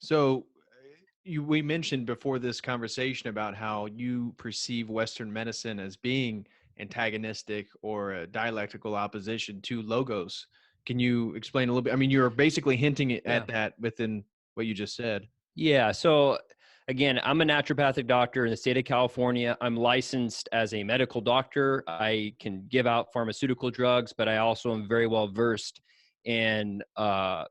So we mentioned before this conversation about how you perceive Western medicine as being antagonistic or a dialectical opposition to logos. Can you explain a little bit? I mean, you're basically hinting Yeah. at that within what you just said. Yeah. So again, I'm a naturopathic doctor in the state of California. I'm licensed as a medical doctor. I can give out pharmaceutical drugs, but I also am very well versed in uh,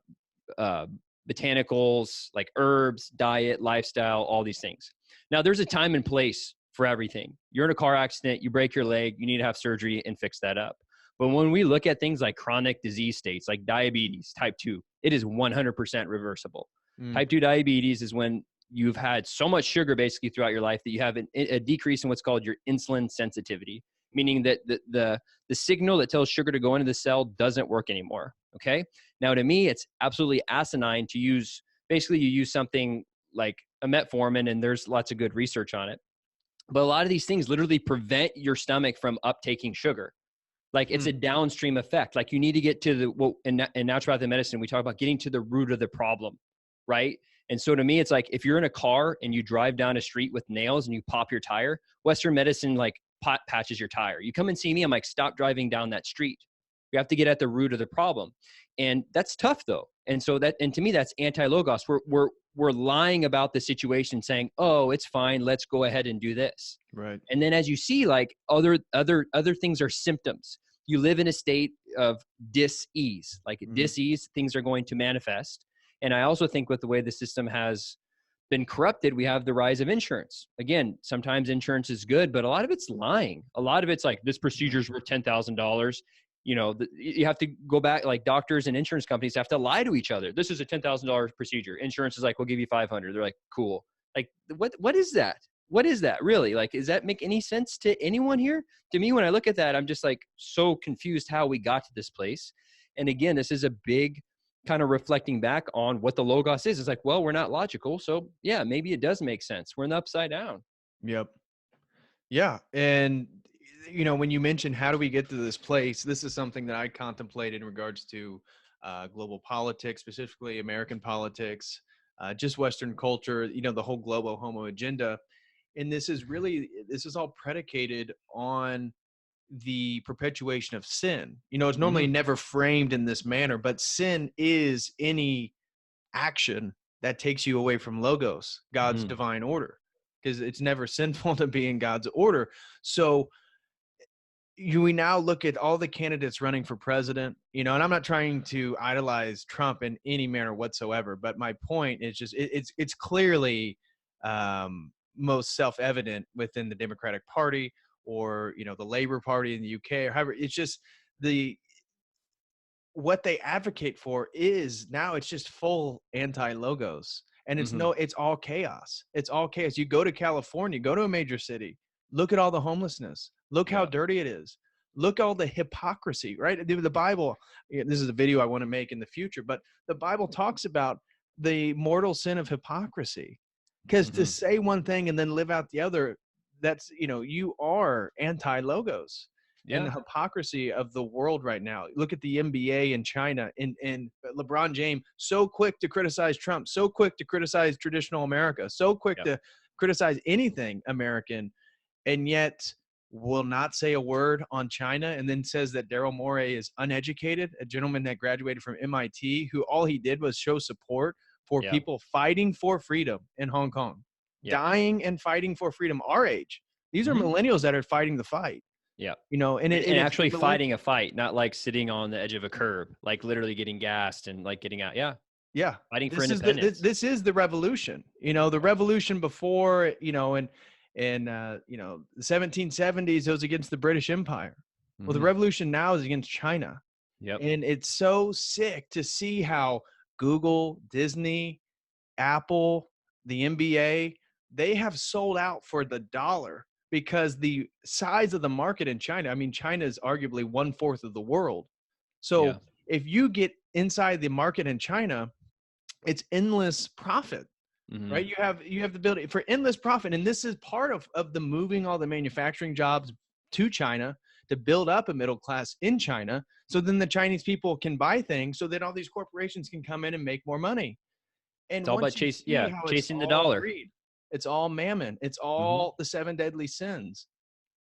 botanicals like herbs, diet, lifestyle, all these things. Now, there's a time and place for everything. You're in a car accident, you break your leg, you need to have surgery and fix that up. But when we look at things like chronic disease states, like diabetes, type 2, it is 100% reversible. Mm, Type 2 diabetes is when you've had so much sugar basically throughout your life that you have a decrease in what's called your insulin sensitivity, meaning that the signal that tells sugar to go into the cell doesn't work anymore. Okay. Now, to me, it's absolutely asinine to use, basically, you use something like a metformin, and there's lots of good research on it. But a lot of these things literally prevent your stomach from uptaking sugar. Like it's mm, a downstream effect. Like you need to get to the, well, in naturopathic medicine, we talk about getting to the root of the problem, right? And so to me, it's like if you're in a car and you drive down a street with nails and you pop your tire, Western medicine like patches your tire. You come and see me, I'm like, stop driving down that street. We have to get at the root of the problem. And that's tough though. And so that, and to me, that's anti-logos. We're lying about the situation saying, oh, it's fine. Let's go ahead and do this. right. And then as you see, like other things are symptoms. You live in a state of dis-ease, like Mm, dis-ease, things are going to manifest. And I also think with the way the system has been corrupted, we have the rise of insurance. Again, sometimes insurance is good, but a lot of it's lying. A lot of it's like this procedure is worth $10,000. You know, you have to go back, like doctors and insurance companies have to lie to each other. This is a $10,000 procedure. Insurance is like, we'll give you 500. They're like, cool. Like, what is that? What is that really? Like, does that make any sense to anyone here? To me, when I look at that, I'm just like so confused how we got to this place. And again, this is a big kind of reflecting back on what the logos is. It's like, well, we're not logical. So yeah, maybe it does make sense. We're in the upside down. yep. Yeah. And, when you mentioned how do we get to this place, this is something that I contemplate in regards to global politics, specifically American politics, just Western culture, the whole global homo agenda. And this is all predicated on the perpetuation of sin. It's normally Hmm. never framed in this manner, but sin is any action that takes you away from logos, God's Hmm. divine order, because it's never sinful to be in God's order. So we now look at all the candidates running for president, and I'm not trying to idolize Trump in any manner whatsoever, but my point is just it's clearly most self-evident within the Democratic Party, or the Labor Party in the UK, or however. It's just the what they advocate for is now it's just full anti-logos, and Hmm. it's all chaos. It's all chaos. You go to California, go to a major city, look at all the homelessness, look how Yeah. dirty it is, look all the hypocrisy, right? The Bible, this is a video I want to make in the future, but the Bible talks about the mortal sin of hypocrisy, because to Hmm. say one thing and then live out the other, that's you are anti-logos. And Yeah. the hypocrisy of the world right now. Look at the NBA in China, and LeBron James, so quick to criticize Trump, so quick to criticize traditional America, so quick Yep. to criticize anything American, and yet will not say a word on China, and then says that Daryl Morey is uneducated, a gentleman that graduated from MIT, who all he did was show support for Yeah. people fighting for freedom in Hong Kong, Yeah. dying and fighting for freedom, our age. These are Hmm. millennials that are fighting the fight. Yeah. And And it's actually fighting a fight, not like sitting on the edge of a curb, like literally getting gassed and like getting out. Yeah. yeah, Fighting for this is the independence. this is the revolution. The Yeah. revolution before, in the 1770s, it was against the British Empire. Well, the Hmm. revolution now is against China, Yep. and it's so sick to see how Google, Disney, Apple, the NBA, they have sold out for the dollar, because the size of the market in China, I mean, China is arguably 1/4 of the world. Yeah. So if you get inside the market in China, it's endless profit, Hmm. right? You have the ability for endless profit. And this is part of the moving all the manufacturing jobs to China to build up a middle class in China. So then the Chinese people can buy things, so that all these corporations can come in and make more money. And It's all about once you see how it's chasing the all dollar. greed, it's all mammon, it's Mhm. all the 7 deadly sins.